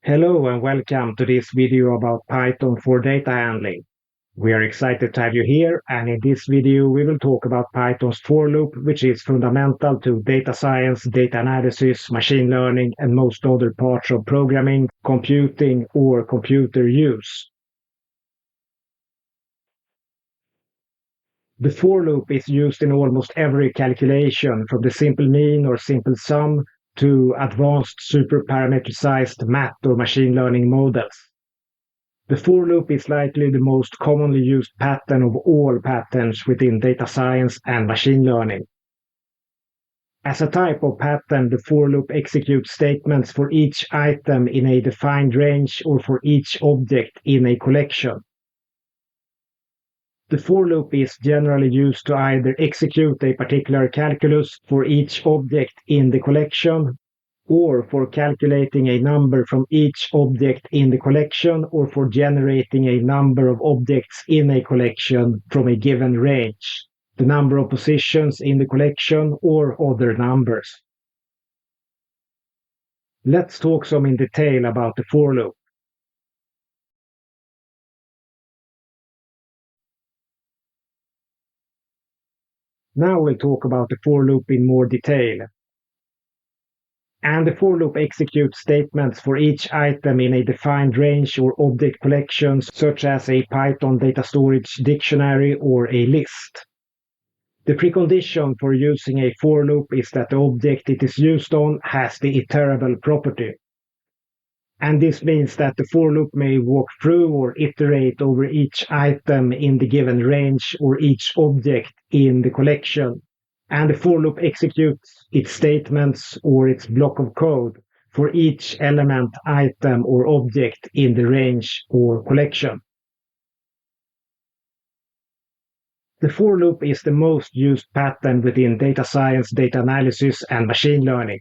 Hello and welcome to this video about Python for data handling. We are excited to have you here, and in this video we will talk about Python's for loop, which is fundamental to data science, data analysis, machine learning, and most other parts of programming, computing, or computer use. The for loop is used in almost every calculation, from the simple mean or simple sum to advanced super-parametrized math or machine learning models. The for loop is likely the most commonly used pattern of all patterns within data science and machine learning. As a type of pattern, the for loop executes statements for each item in a defined range or for each object in a collection. The for loop is generally used to either execute a particular calculus for each object in the collection, or for calculating a number from each object in the collection, or for generating a number of objects in a collection from a given range, the number of positions in the collection, or other numbers. Let's talk some in detail about the for loop. Now we'll talk about the for loop in more detail. And the for loop executes statements for each item in a defined range or object collections, such as a Python data storage dictionary or a list. The precondition for using a for loop is that the object it is used on has the iterable property. And this means that the for loop may walk through or iterate over each item in the given range or each object in the collection. And the for loop executes its statements or its block of code for each element, item, or object in the range or collection. The for loop is the most used pattern within data science, data analysis, and machine learning.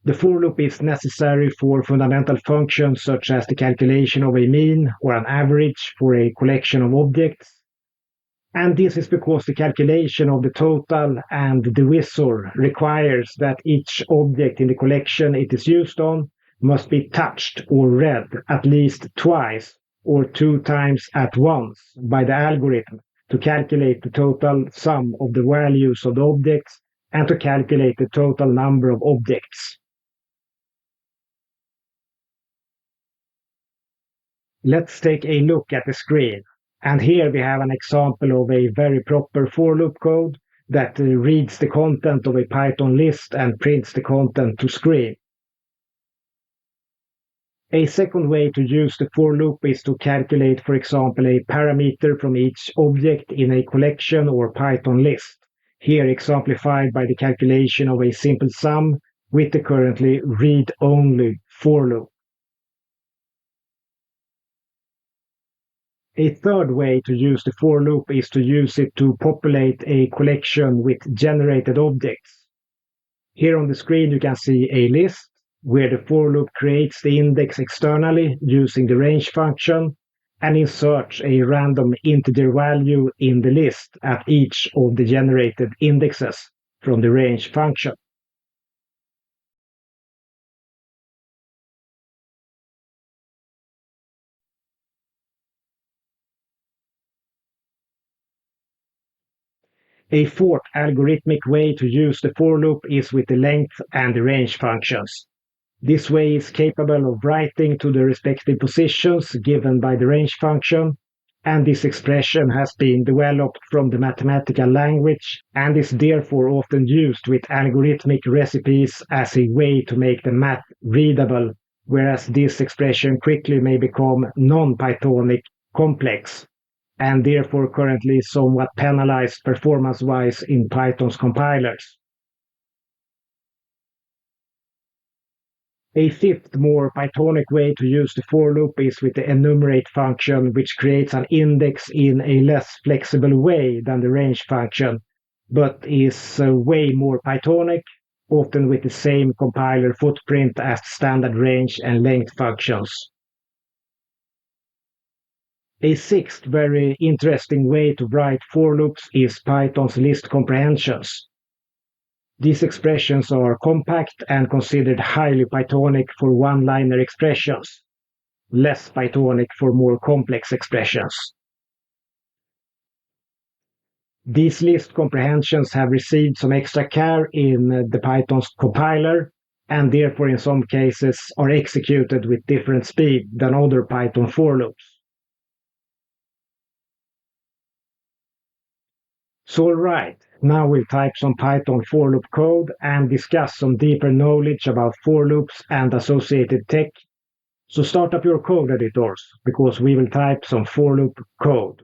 The for loop is necessary for fundamental functions such as the calculation of a mean or an average for a collection of objects. And this is because the calculation of the total and the divisor requires that each object in the collection it is used on must be touched or read at least twice or 2 times at once by the algorithm to calculate the total sum of the values of the objects and to calculate the total number of objects. Let's take a look at the screen. And here we have an example of a very proper for loop code that reads the content of a Python list and prints the content to screen. A second way to use the for loop is to calculate, for example, a parameter from each object in a collection or Python list, here exemplified by the calculation of a simple sum with the currently read-only for loop. A third way to use the for loop is to use it to populate a collection with generated objects. Here on the screen you can see a list where the for loop creates the index externally using the range function and inserts a random integer value in the list at each of the generated indexes from the range function. A fourth algorithmic way to use the for loop is with the length and the range functions. This way is capable of writing to the respective positions given by the range function, and this expression has been developed from the mathematical language and is therefore often used with algorithmic recipes as a way to make the math readable, whereas this expression quickly may become non-Pythonic complex, and therefore currently somewhat penalized performance-wise in Python's compilers. A fifth, more Pythonic way to use the for loop is with the enumerate function, which creates an index in a less flexible way than the range function, but is way more Pythonic, often with the same compiler footprint as standard range and length functions. A sixth very interesting way to write for loops is Python's list comprehensions. These expressions are compact and considered highly Pythonic for one-liner expressions, less Pythonic for more complex expressions. These list comprehensions have received some extra care in the Python's compiler, and therefore in some cases are executed with different speed than other Python for loops. So alright, now we'll type some Python for loop code and discuss some deeper knowledge about for loops and associated tech. So start up your code editors, because we will type some for loop code.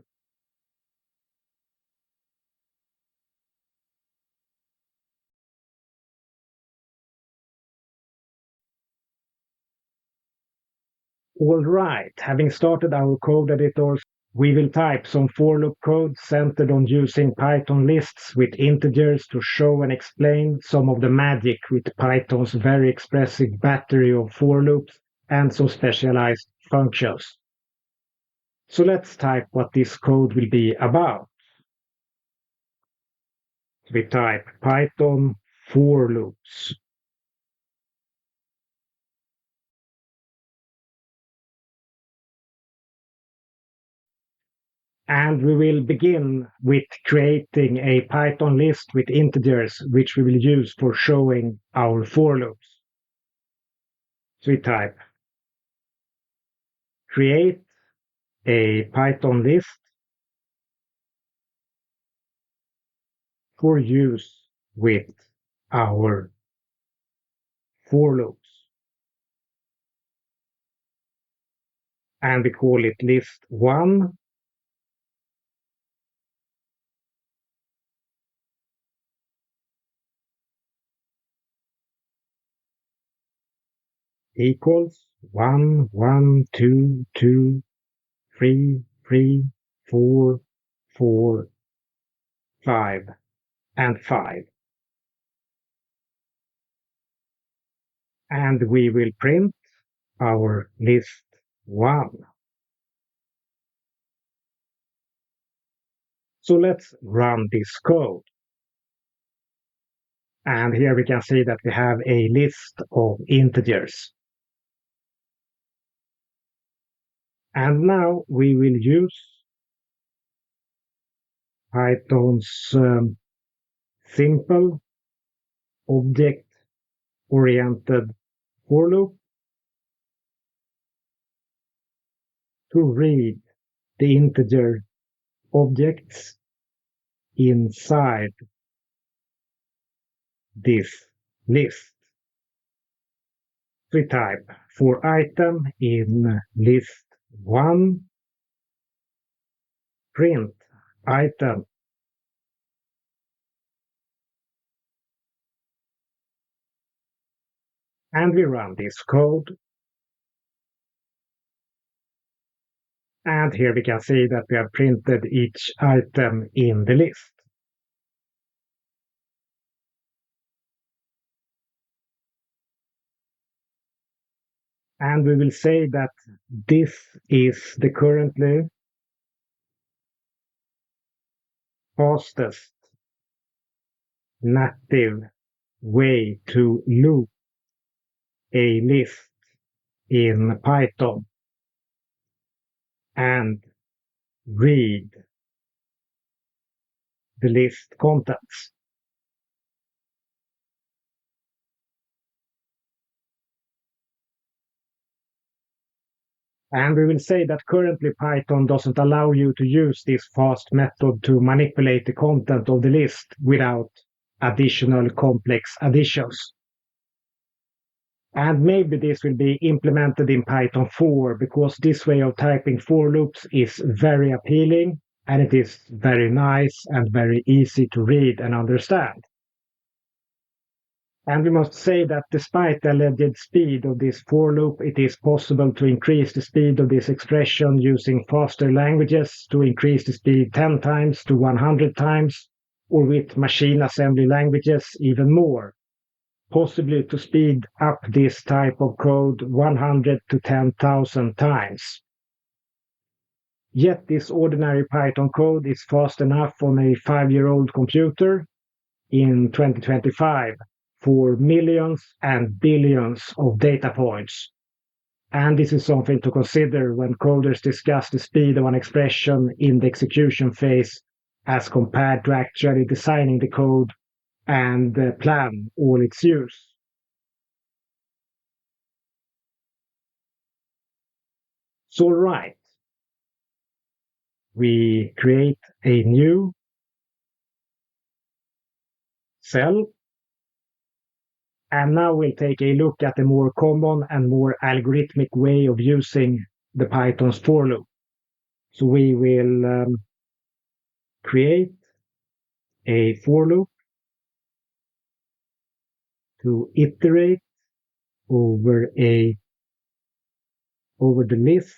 Alright, having started our code editors, we will type some for loop code centered on using Python lists with integers to show and explain some of the magic with Python's very expressive battery of for loops and some specialized functions. So let's type what this code will be about. We type Python for loops. And we will begin with creating a Python list with integers, which we will use for showing our for loops. So we type create a Python list for use with our for loops. And we call it list1. Equals 1, 1, 2, 2, 3, 3, 4, 4, 5, and 5. And we will print our list1. So let's run this code. And here we can see that we have a list of integers. And now we will use Python's simple object-oriented for loop to read the integer objects inside this list. We type for item in list1 print item. And we run this code. And here we can see that we have printed each item in the list. And we will say that this is the currently fastest native way to loop a list in Python and read the list contents. And we will say that currently Python doesn't allow you to use this fast method to manipulate the content of the list without additional complex additions. And maybe this will be implemented in Python 4 because this way of typing for loops is very appealing and it is very nice and very easy to read and understand. And we must say that despite the alleged speed of this for loop, it is possible to increase the speed of this expression using faster languages to increase the speed 10 times to 100 times, or with machine assembly languages even more, possibly to speed up this type of code 100 to 10,000 times. Yet this ordinary Python code is fast enough on a 5-year-old computer. in 2025 for millions and billions of data points. And this is something to consider when coders discuss the speed of an expression in the execution phase as compared to actually designing the code and plan all its use. So right, we create a new cell. And now we'll take a look at the more common and more algorithmic way of using the Python's for loop. So we will create a for loop to iterate over the list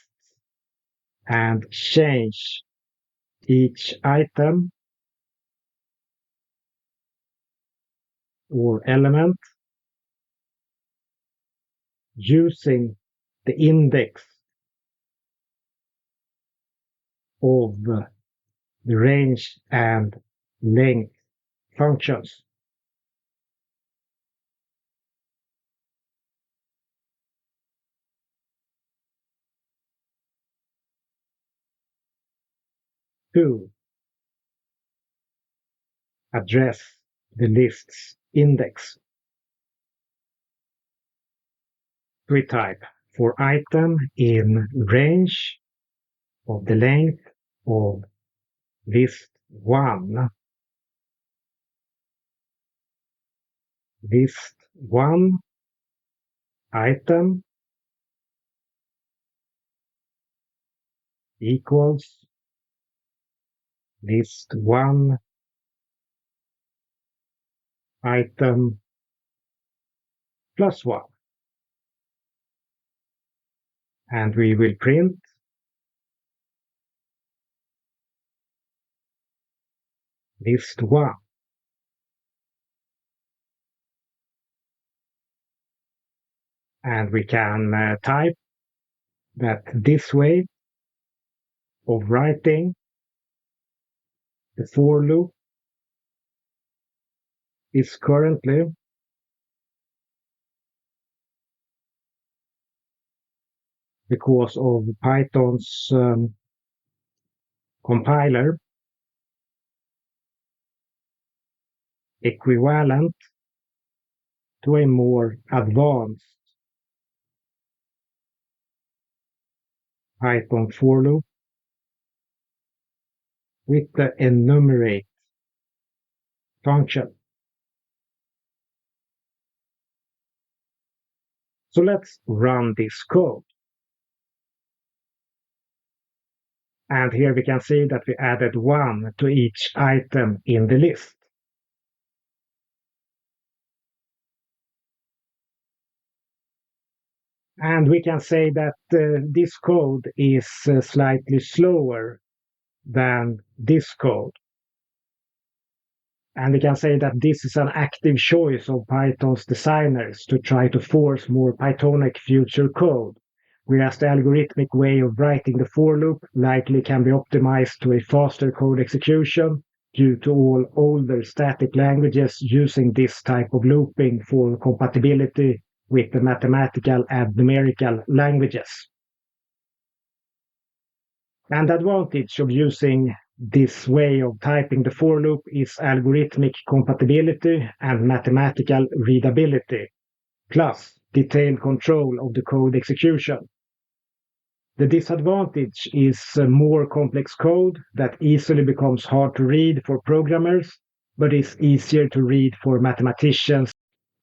and change each item or element using the index of the range and length functions. To address the list's index. We type for item in range of the length of list 1. List 1 item equals list 1 item plus 1. And we will print list 1. And we can type that this way of writing the for loop is currently because of Python's compiler equivalent to a more advanced Python for loop with the enumerate function. So let's run this code. And here we can see that we added 1 to each item in the list. And we can say that this code is slightly slower than this code. And we can say that this is an active choice of Python's designers to try to force more Pythonic future code, whereas the algorithmic way of writing the for loop likely can be optimized to a faster code execution due to all older static languages using this type of looping for compatibility with the mathematical and numerical languages. And the advantage of using this way of typing the for loop is algorithmic compatibility and mathematical readability, plus detailed control of the code execution. The disadvantage is more complex code that easily becomes hard to read for programmers, but is easier to read for mathematicians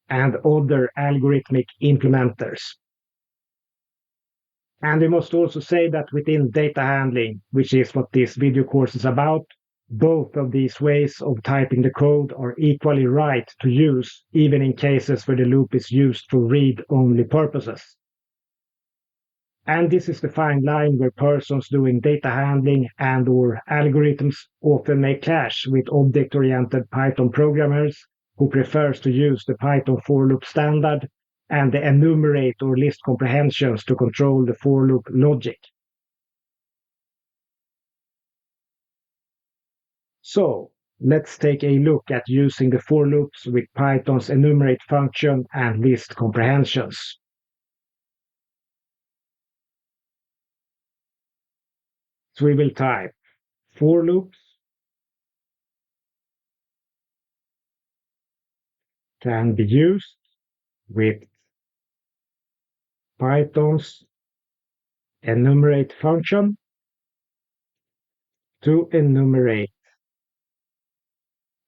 and other algorithmic implementers. And we must also say that within data handling, which is what this video course is about, both of these ways of typing the code are equally right to use, even in cases where the loop is used for read-only purposes. And this is the fine line where persons doing data handling and/or algorithms often may clash with object-oriented Python programmers who prefers to use the Python for loop standard and the enumerate or list comprehensions to control the for loop logic. So, let's take a look at using the for loops with Python's enumerate function and list comprehensions. So we will type for loops can be used with Python's enumerate function to enumerate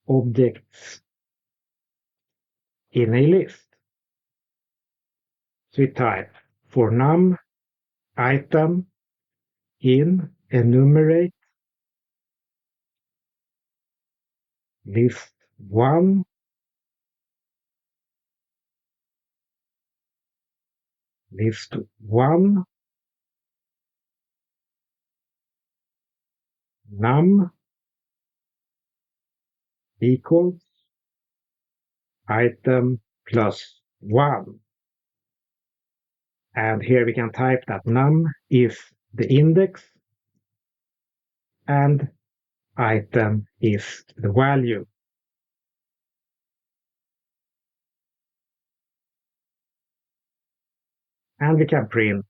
objects in a list. So we type for num item in enumerate list 1 list 1 num equals item plus 1. And here we can type that num is the index and item is the value. And we can print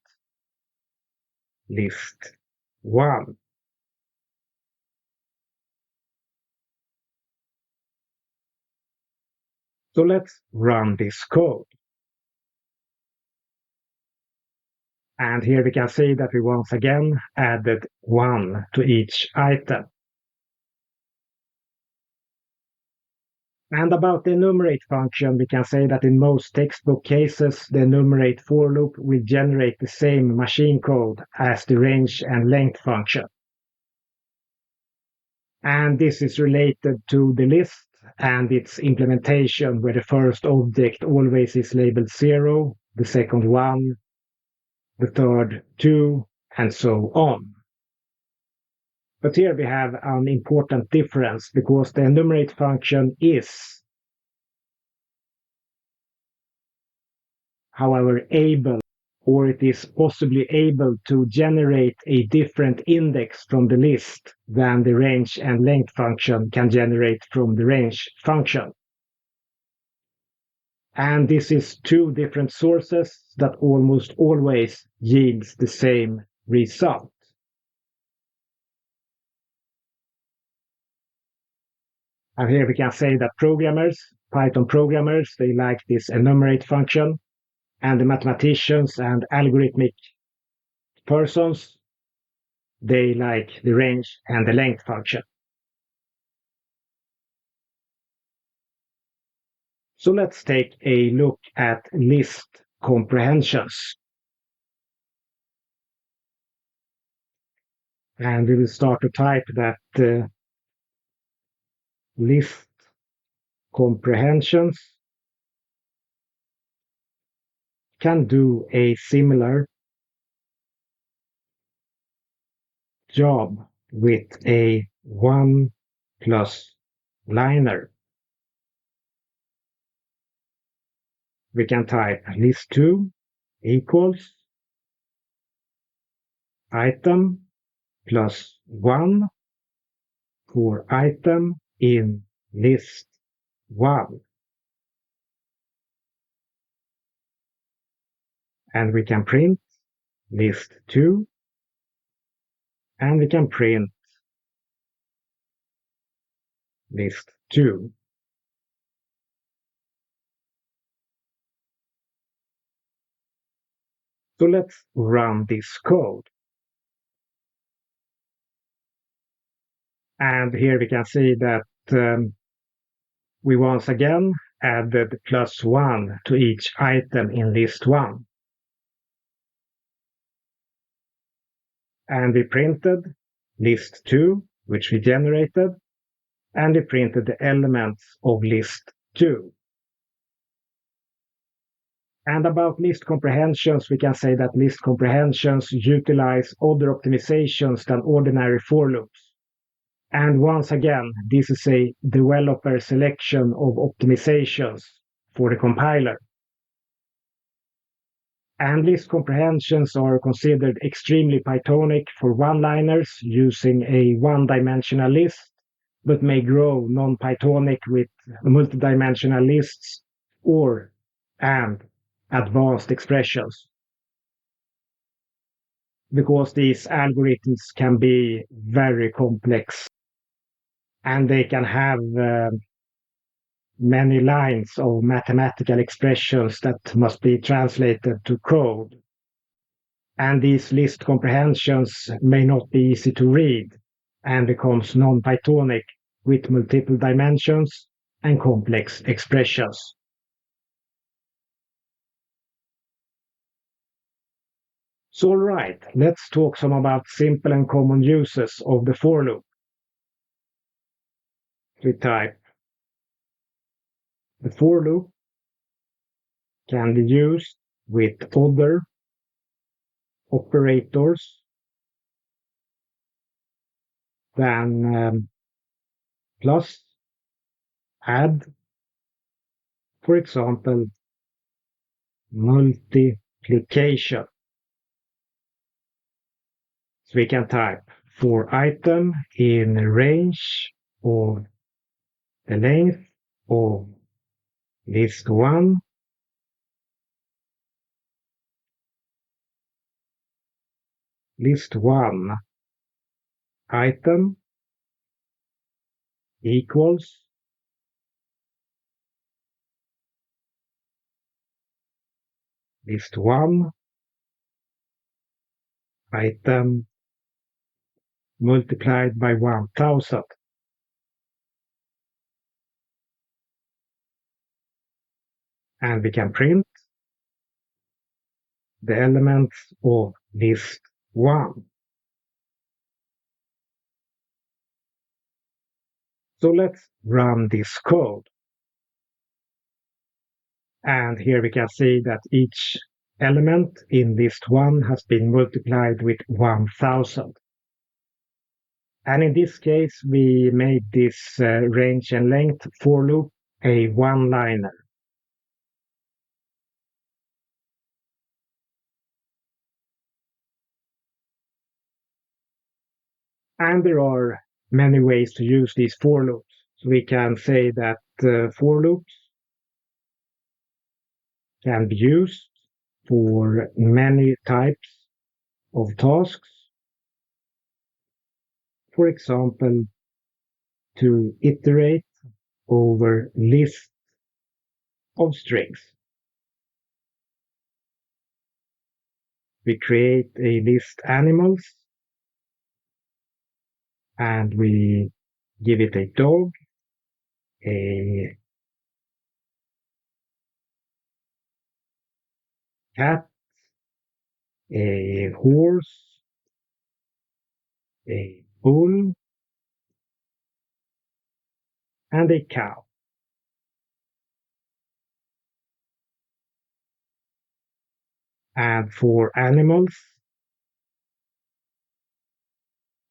list 1. So let's run this code. And here we can see that we once again added 1 to each item. And about the enumerate function, we can say that in most textbook cases, the enumerate for loop will generate the same machine code as the range and length function. And this is related to the list and its implementation, where the first object always is labeled 0, the second 1, the third 2, and so on. But here we have an important difference, because the enumerate function is, however, able, or it is possibly able to generate a different index from the list than the range and length function can generate from the range function. And this is two different sources that almost always yields the same result. And here we can say that Python programmers, they like this enumerate function, and the mathematicians and algorithmic persons, they like the range and the length function. So let's take a look at list comprehensions. And we will start to type that list comprehensions can do a similar job with a 1+ liner. We can type list2 equals item plus 1 for item in list 1. And we can print list2, and we can print list2. So let's run this code. And here we can see that we once again added +1 to each item in list 1. And we printed list 2, which we generated, and we printed the elements of list 2. And about list comprehensions, we can say that list comprehensions utilize other optimizations than ordinary for loops. And once again, this is a developer selection of optimizations for the compiler. And list comprehensions are considered extremely Pythonic for one-liners using a one-dimensional list, but may grow non-Pythonic with multidimensional lists and advanced expressions. Because these algorithms can be very complex and they can have many lines of mathematical expressions that must be translated to code. And these list comprehensions may not be easy to read and becomes non-Pythonic with multiple dimensions and complex expressions. So all right, let's talk some about simple and common uses of the for loop. We type the for loop can be used with other operators than plus, add, for example, multiplication. So we can type for item in range of the length of list 1 item equals list 1 item multiplied by 1000. And we can print the elements of list 1. So let's run this code. And here we can see that each element in list 1 has been multiplied with 1000. And in this case, we made this range and length for loop a one-liner. And there are many ways to use these for loops. So we can say that for loops can be used for many types of tasks. For example, to iterate over lists of strings. We create a list animals and we give it a dog, a cat, a horse, a bull, and a cow. And for animals,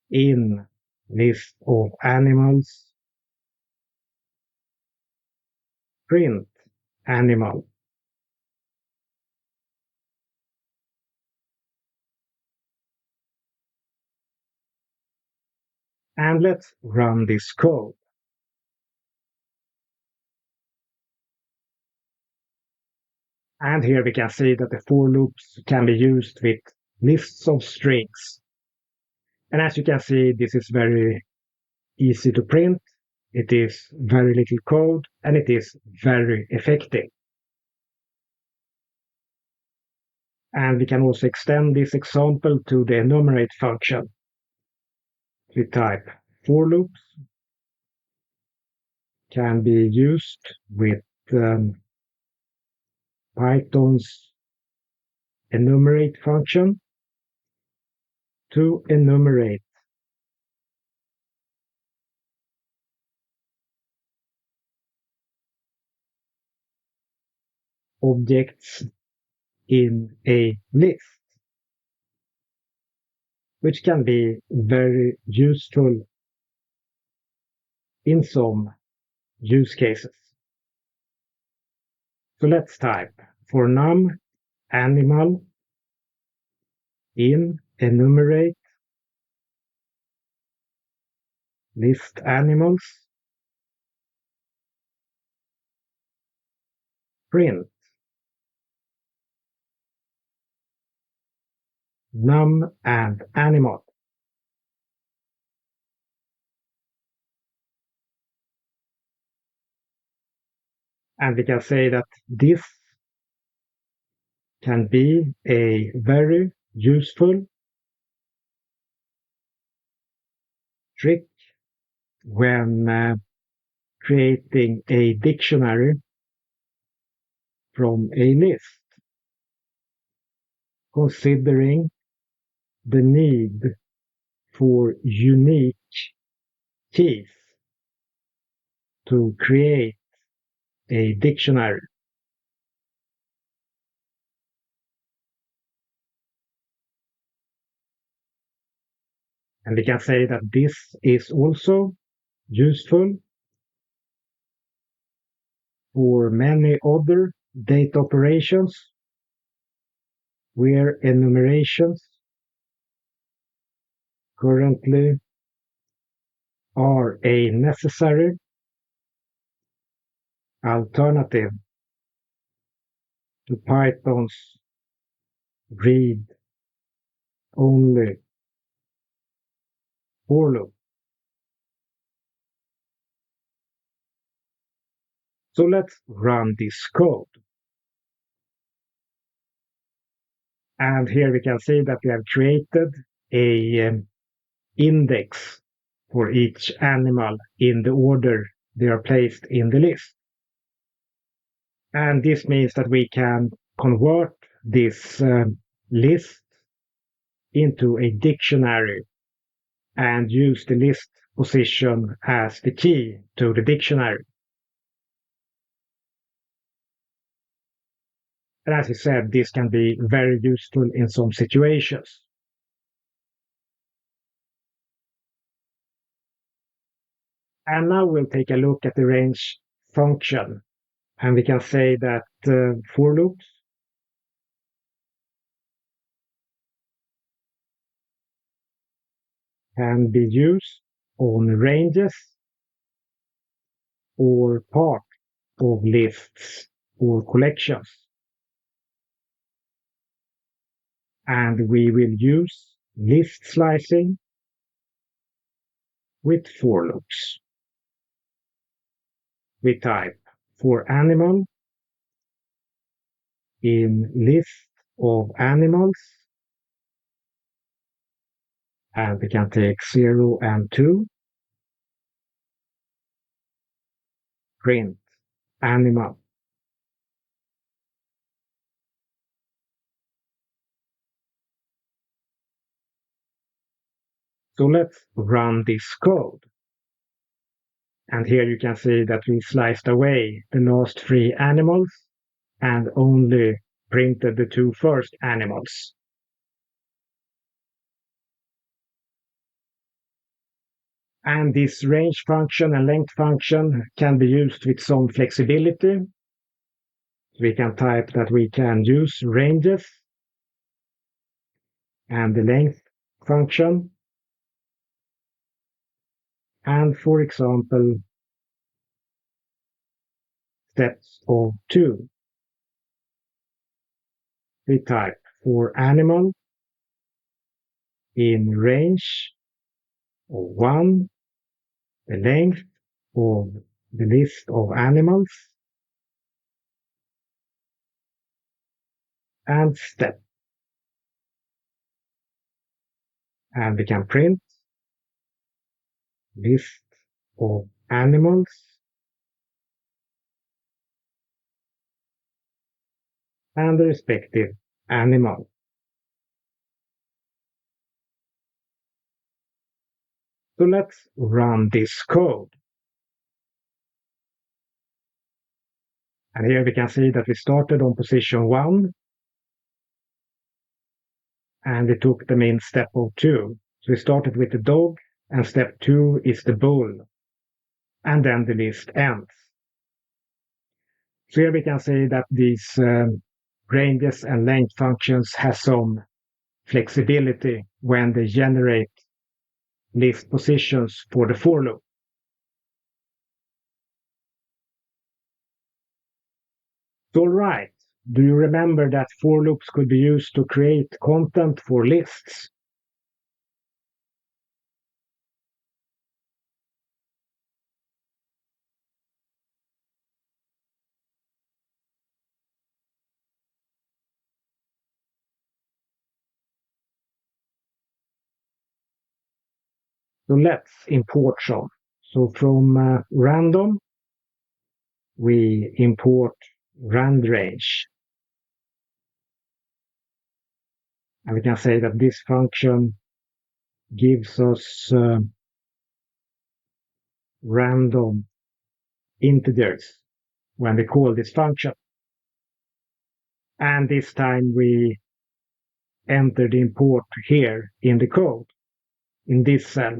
in list of animals, print animal. And let's run this code. And here we can see that the for loops can be used with lists of strings. And as you can see, this is very easy to print. It is very little code and it is very effective. And we can also extend this example to the enumerate function. We type for loops can be used with Python's enumerate function to enumerate objects in a list, which can be very useful in some use cases. So let's type for num animal in enumerate list animals, print num and animal. And we can say that this can be a very useful trick when creating a dictionary from a list, considering the need for unique keys to create a dictionary. And we can say that this is also useful for many other data operations where enumerations currently are a necessary alternative to Python's read-only for loop. So let's run this code. And here we can see that we have created a index for each animal in the order they are placed in the list. And this means that we can convert this list into a dictionary and use the list position as the key to the dictionary. And as I said, this can be very useful in some situations. And now we'll take a look at the range function. And we can say that for loops can be used on ranges or part of lists or collections. And we will use list slicing with for loops. We type for animal in list of animals, and we can take 0 and 2, print animal. So let's run this code. And here you can see that we sliced away the last 3 animals and only printed the 2 first animals. And this range function and length function can be used with some flexibility. We can type that we can use ranges and the length function. And for example, steps of 2. We type for animal in range of 1, the length of the list of animals, and step. And we can print list of animals and the respective animal. So let's run this code. And here we can see that we started on position 1 and we took them in step of 2. So we started with the dog and step 2 is the bull. And then the list ends. So here we can see that these ranges and length functions have some flexibility when they generate list positions for the for loop. All right. Do you remember that for loops could be used to create content for lists? So let's import some. So from random, we import rand range. And we can say that this function gives us random integers when we call this function. And this time we enter the import here in the code, in this cell.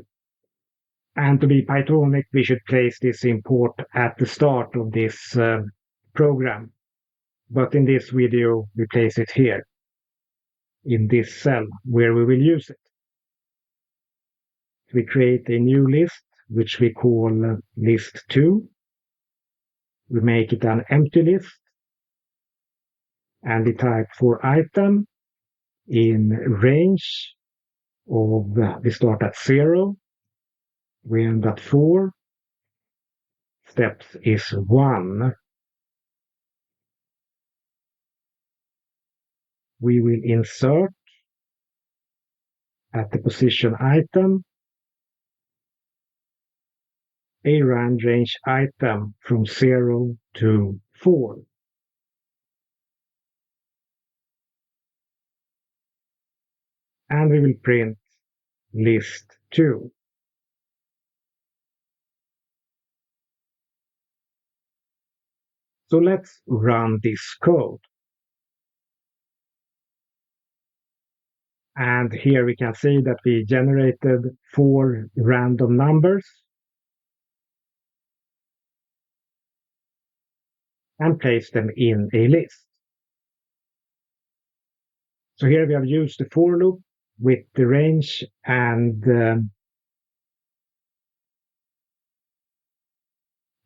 And to be Pythonic, we should place this import at the start of this program. But in this video, we place it here in this cell where we will use it. We create a new list, which we call list2. We make it an empty list. And we type for item in range of, we start at 0. We end at 4. Steps is 1. We will insert at the position item a rand range item from 0 to 4. And we will print list 2. So let's run this code. And here we can see that we generated 4 random numbers and placed them in a list. So here we have used the for loop with the range and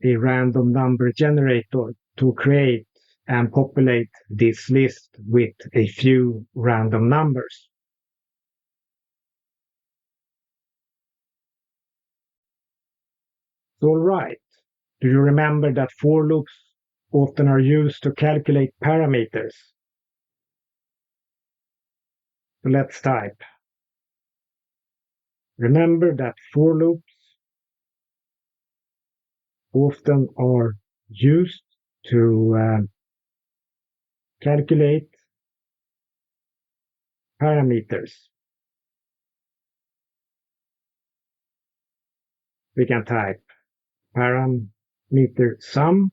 a random number generator to create and populate this list with a few random numbers. So, all right. Do you remember that for loops often are used to calculate parameters? So let's type. Remember that for loops often are used to calculate parameters. We can type parameter sum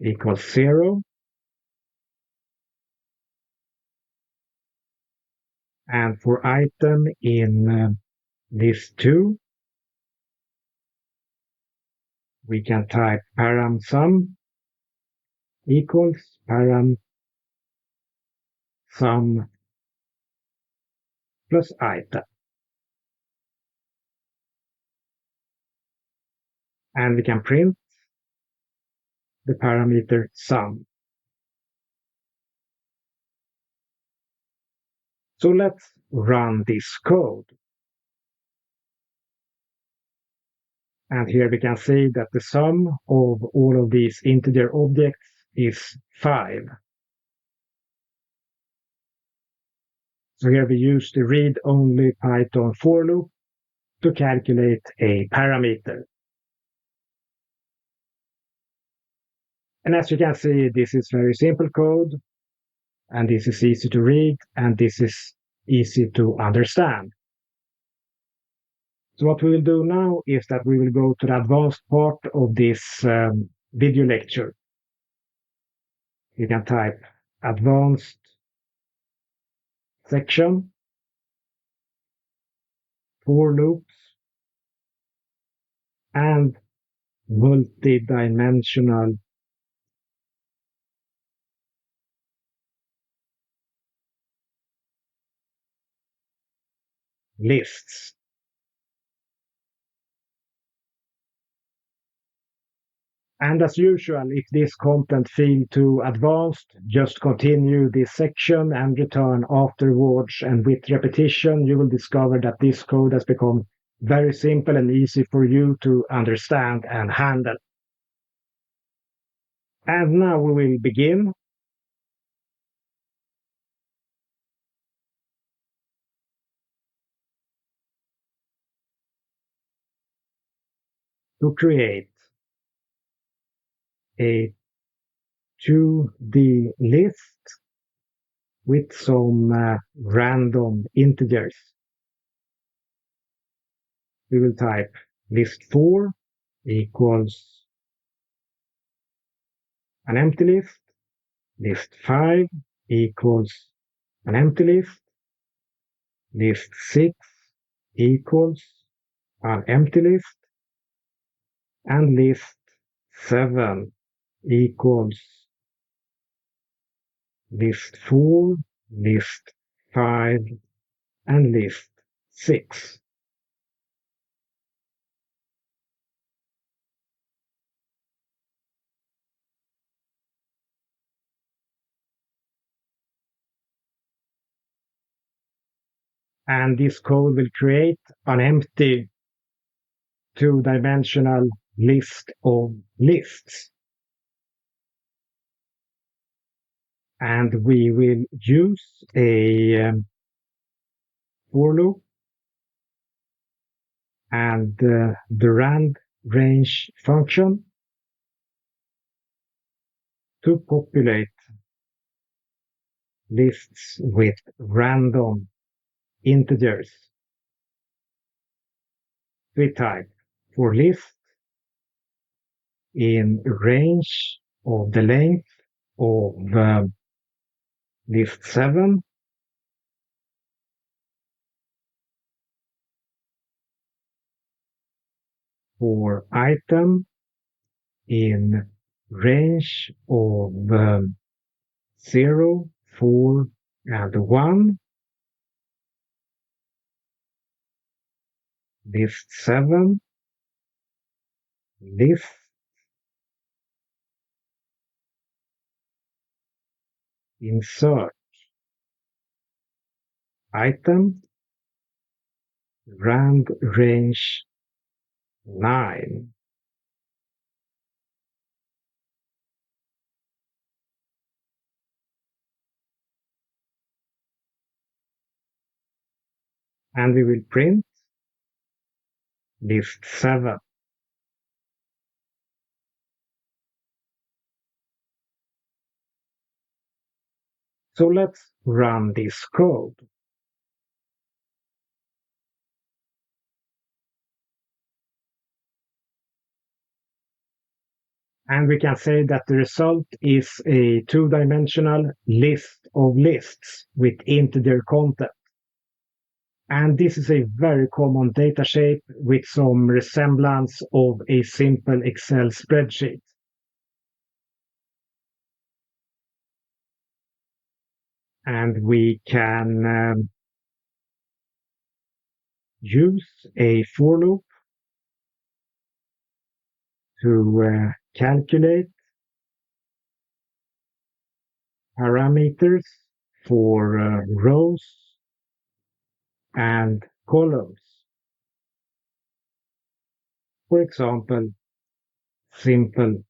equals 0. And for item in list 2, we can type param sum equals param sum plus item. And we can print the parameter sum. So let's run this code. And here we can see that the sum of all of these integer objects is 5. So here we use the read-only Python for loop to calculate a parameter. And as you can see, this is very simple code, and this is easy to read, and this is easy to understand. So what we will do now is that we will go to the advanced part of this video lecture. You can type advanced section, for loops, and multi-dimensional lists. And as usual, if this content feels too advanced, just continue this section and return afterwards. And with repetition, you will discover that this code has become very simple and easy for you to understand and handle. And now we will begin. To create a 2D list with some random integers. We will type list4 equals an empty list, list5 equals an empty list, list6 equals an empty list, and list7 equals list4, list5, and list6. And this code will create an empty two-dimensional list of lists. And we will use a for loop and the rand range function to populate lists with random integers. We type for list in range of the length of list 7 for item in range of 0, 4, and 1, list 7, list, insert item, rand range 9. And we will print list 7. So let's run this code. And we can say that the result is a two-dimensional list of lists with integer content. And this is a very common data shape with some resemblance of a simple Excel spreadsheet. And we can use a for loop to calculate parameters for rows and columns. For example, simple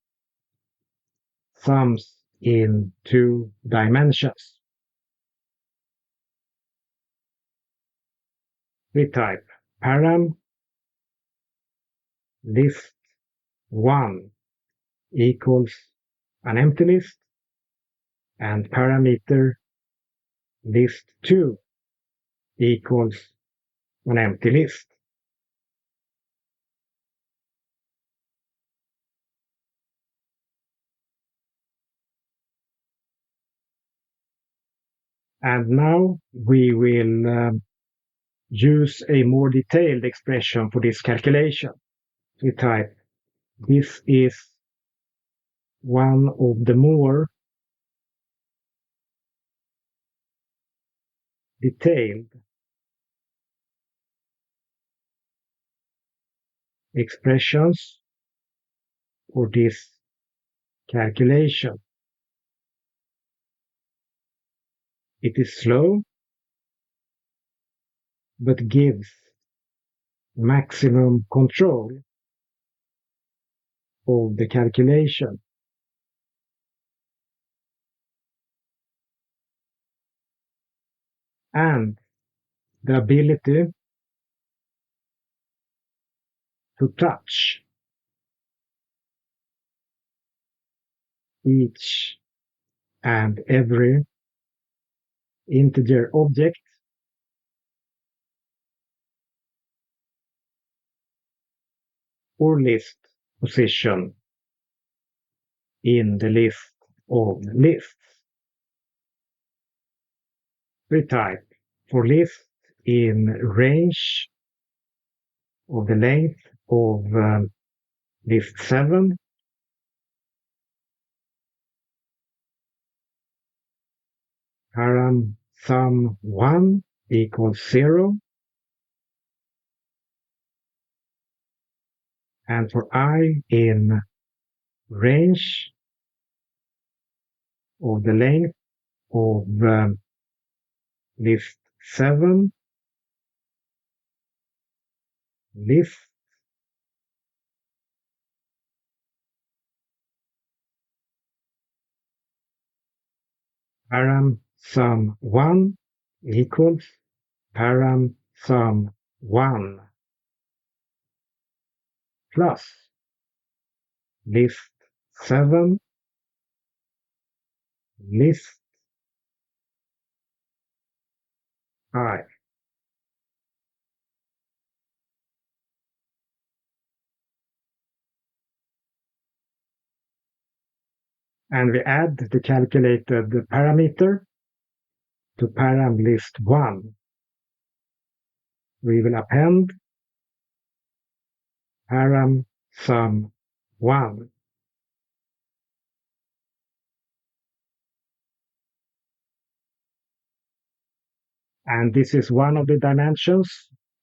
sums in 2 dimensions. We type param list1 equals an empty list and parameter list2 equals an empty list. And now we will use a more detailed expression for this calculation. We type this is one of the more detailed expressions for this calculation. It is slow, but gives maximum control of the calculation. And the ability to touch each and every integer object or list position in the list of lists. We type for list in range of the length of list 7 param sum 1 equals 0, and for I in range of the length of list 7 list param sum 1 equals param sum 1 plus list 7 list I. And we add the calculated parameter to param list 1. We will append param sum 1. And this is one of the dimensions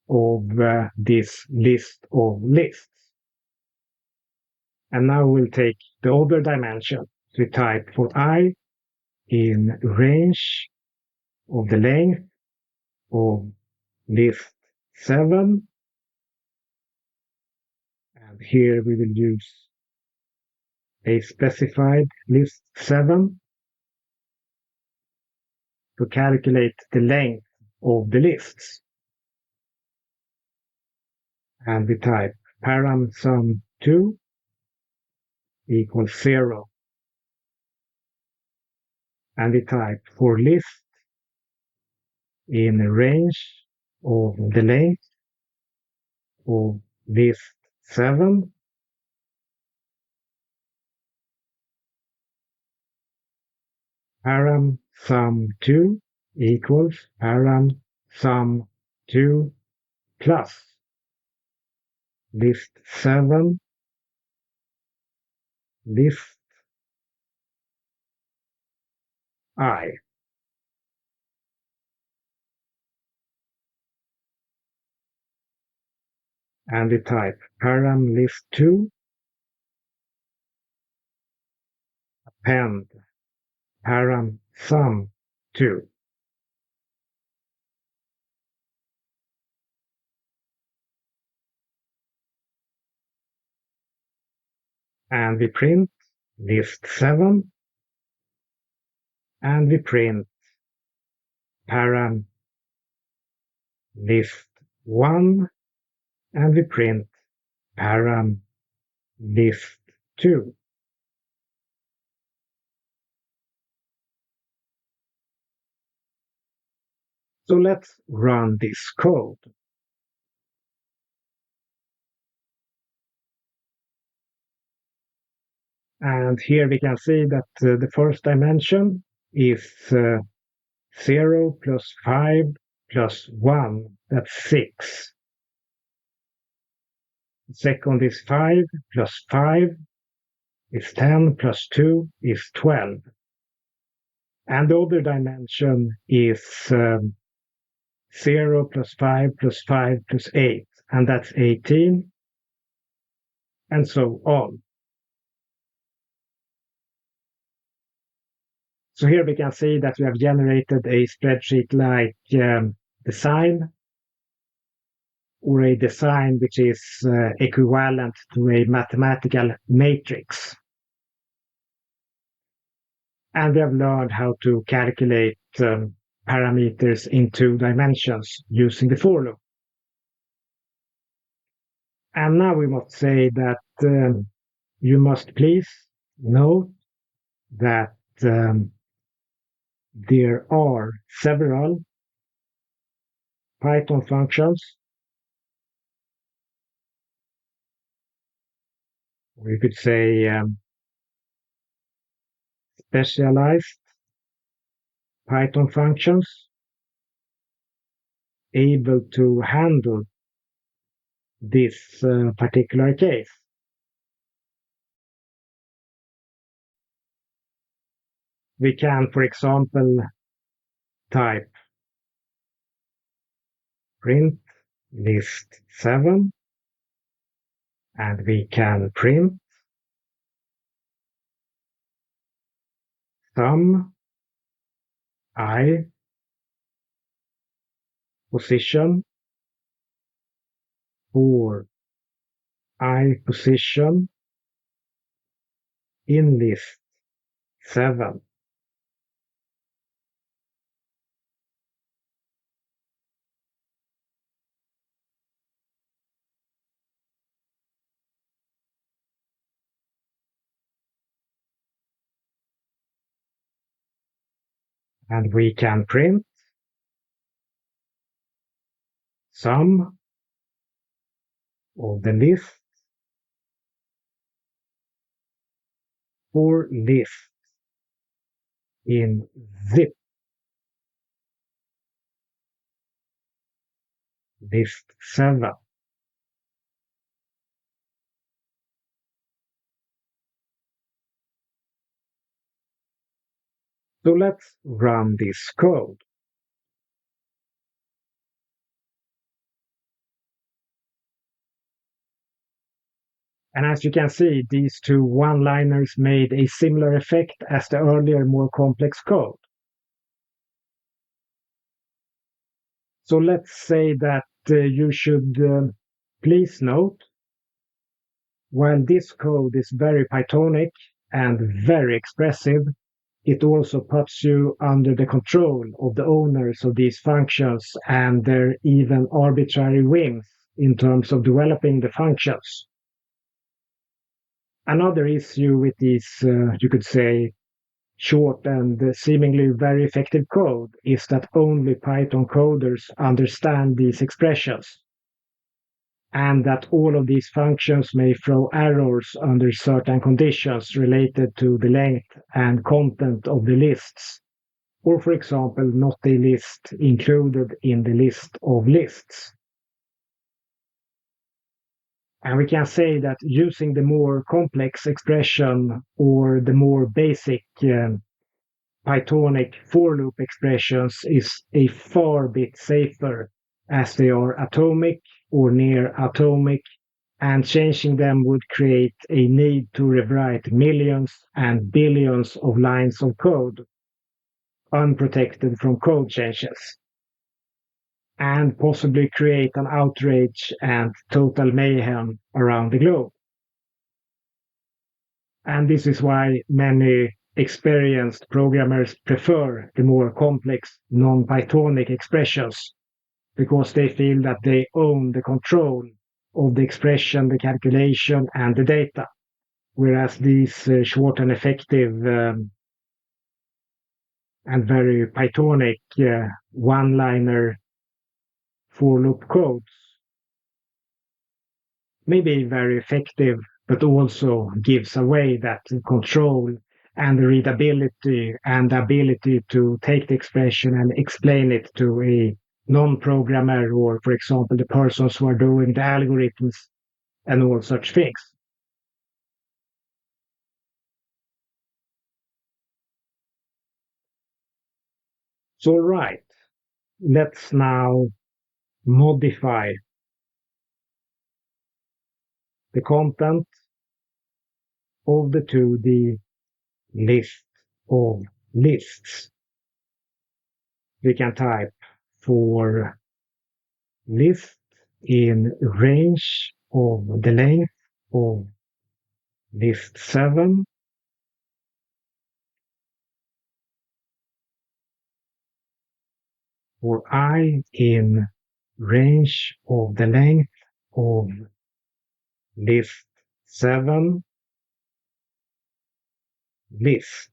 of this list of lists. And now we'll take the other dimension. We type for I in range of the length of list 7. And here we will use a specified list 7 to calculate the length of the lists. And we type param sum 2 equals 0. And we type for list in range of the length of list 7. Param sum 2 equals param sum 2 plus list 7 list I. And we type param list 2 append param sum 2. And we print list 7 and we print param list 1 and we print param list 2. So let's run this code. And here we can see that the first dimension is 0 plus 5 plus 1, that's 6. The second is 5 plus 5 is 10 plus 2 is 12. And the other dimension is 0 plus 5 plus 5 plus 8, and that's 18, and so on. So here we can see that we have generated a spreadsheet-like design, or a design which is equivalent to a mathematical matrix. And we have learned how to calculate parameters in 2 dimensions using the for loop. And now we must say that you must please note that there are several Python functions, or you could say specialized Python functions able to handle this particular case. We can, for example, type print list 7, and we can print sum I position for I position in list 7. And we can print sum of the list for list in zip list 7. So let's run this code. And as you can see, these 2 one-liners made a similar effect as the earlier, more complex code. So let's say that you should please note, while this code is very Pythonic and very expressive, it also puts you under the control of the owners of these functions and their even arbitrary whims in terms of developing the functions. Another issue with these, you could say, short and seemingly very effective code is that only Python coders understand these expressions, and that all of these functions may throw errors under certain conditions related to the length and content of the lists, or for example, not a list included in the list of lists. And we can say that using the more complex expression or the more basic Pythonic for loop expressions is a far bit safer, as they are atomic or near atomic, and changing them would create a need to rewrite millions and billions of lines of code unprotected from code changes, and possibly create an outrage and total mayhem around the globe. And this is why many experienced programmers prefer the more complex non-Pythonic expressions, because they feel that they own the control of the expression, the calculation, and the data. Whereas these short and effective and very Pythonic one-liner for loop codes may be very effective, but also gives away that control and the readability and the ability to take the expression and explain it to a non-programmer, or, for example, the persons who are doing the algorithms and all such things. So, right, let's now modify the content of the 2D list of lists. We can type for list in range of the length of list 7 for I in range of the length of list 7 list.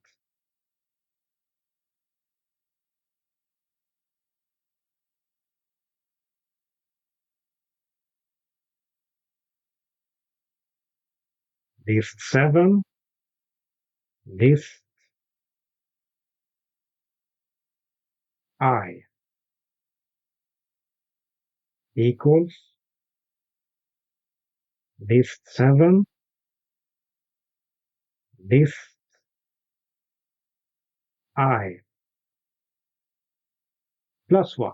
List 7 list I equals list 7 list I plus 1.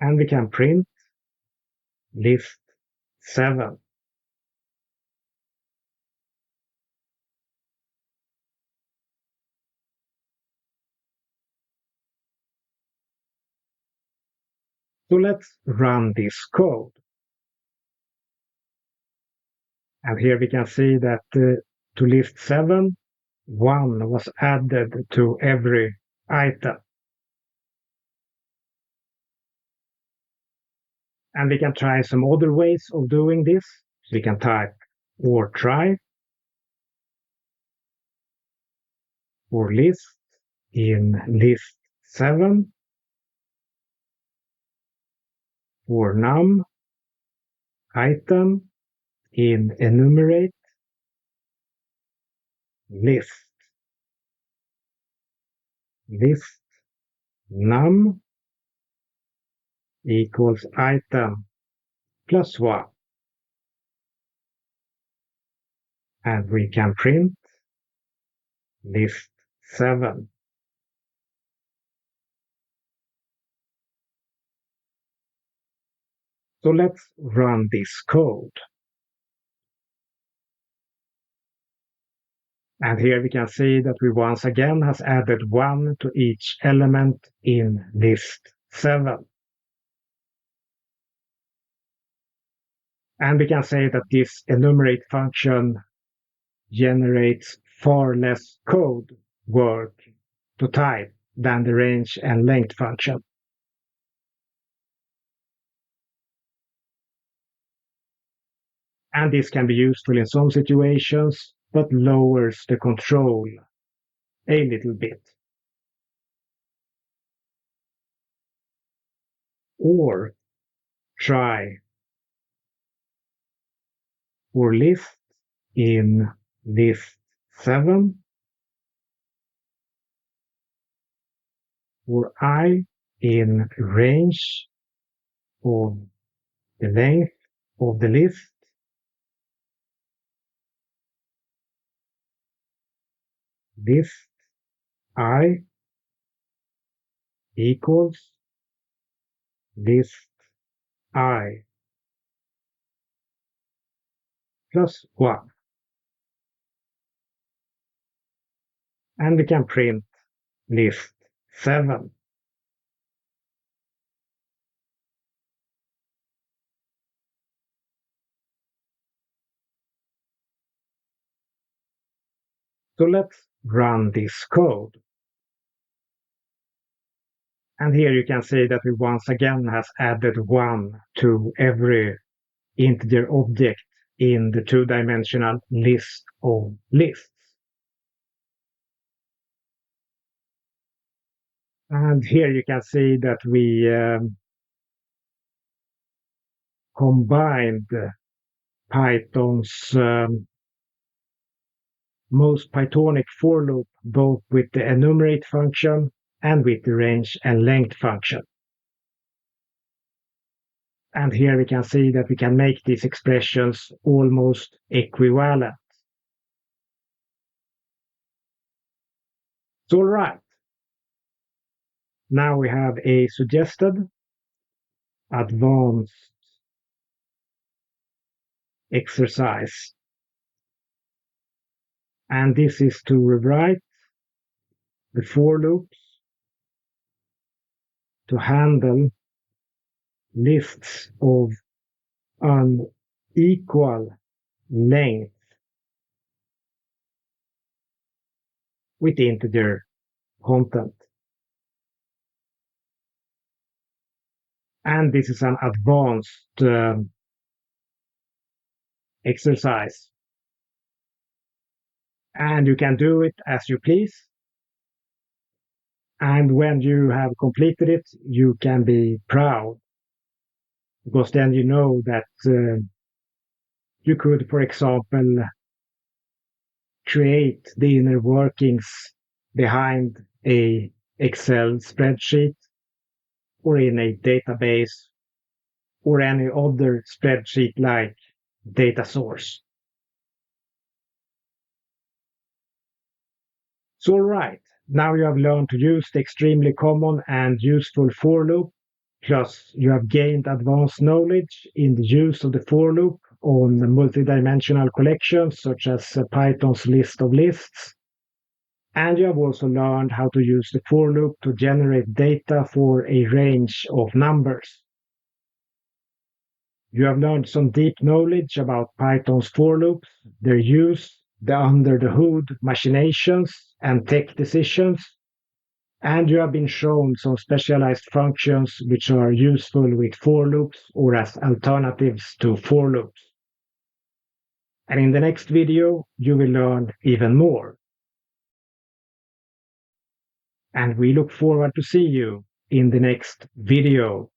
And we can print list 7. So let's run this code. And here we can see that to list 7, 1 was added to every item. And we can try some other ways of doing this. So we can type or try for list in list 7 for num item in enumerate list num equals item plus 1. And we can print list 7. So let's run this code. And here we can see that we once again has added 1 to each element in list 7. And we can say that this enumerate function generates far less code work to type than the range and length function. And this can be useful in some situations, but lowers the control a little bit. Or try for list in list 7 for I in range of the length of the list I equals list I plus 1. And we can print list 7. So let's run this code. And here you can see that we once again has added 1 to every integer object in the two-dimensional list of lists. And here you can see that we combined Python's most Pythonic for loop both with the enumerate function and with the range and length function. And here we can see that we can make these expressions almost equivalent. So, all right. Now we have a suggested advanced exercise. And this is to rewrite the for loops to handle lists of unequal length with integer content. And this is an advanced exercise. And you can do it as you please. And when you have completed it, you can be proud, because then you know that you could, for example, create the inner workings behind a Excel spreadsheet or in a database or any other spreadsheet like data source. So, all right, now you have learned to use the extremely common and useful for loop, plus you have gained advanced knowledge in the use of the for loop on multidimensional collections such as Python's list of lists. And you have also learned how to use the for loop to generate data for a range of numbers. You have learned some deep knowledge about Python's for loops, their use, the under the hood machinations and tech decisions, and you have been shown some specialized functions which are useful with for loops or as alternatives to for loops. And in the next video, you will learn even more. And we look forward to see you in the next video.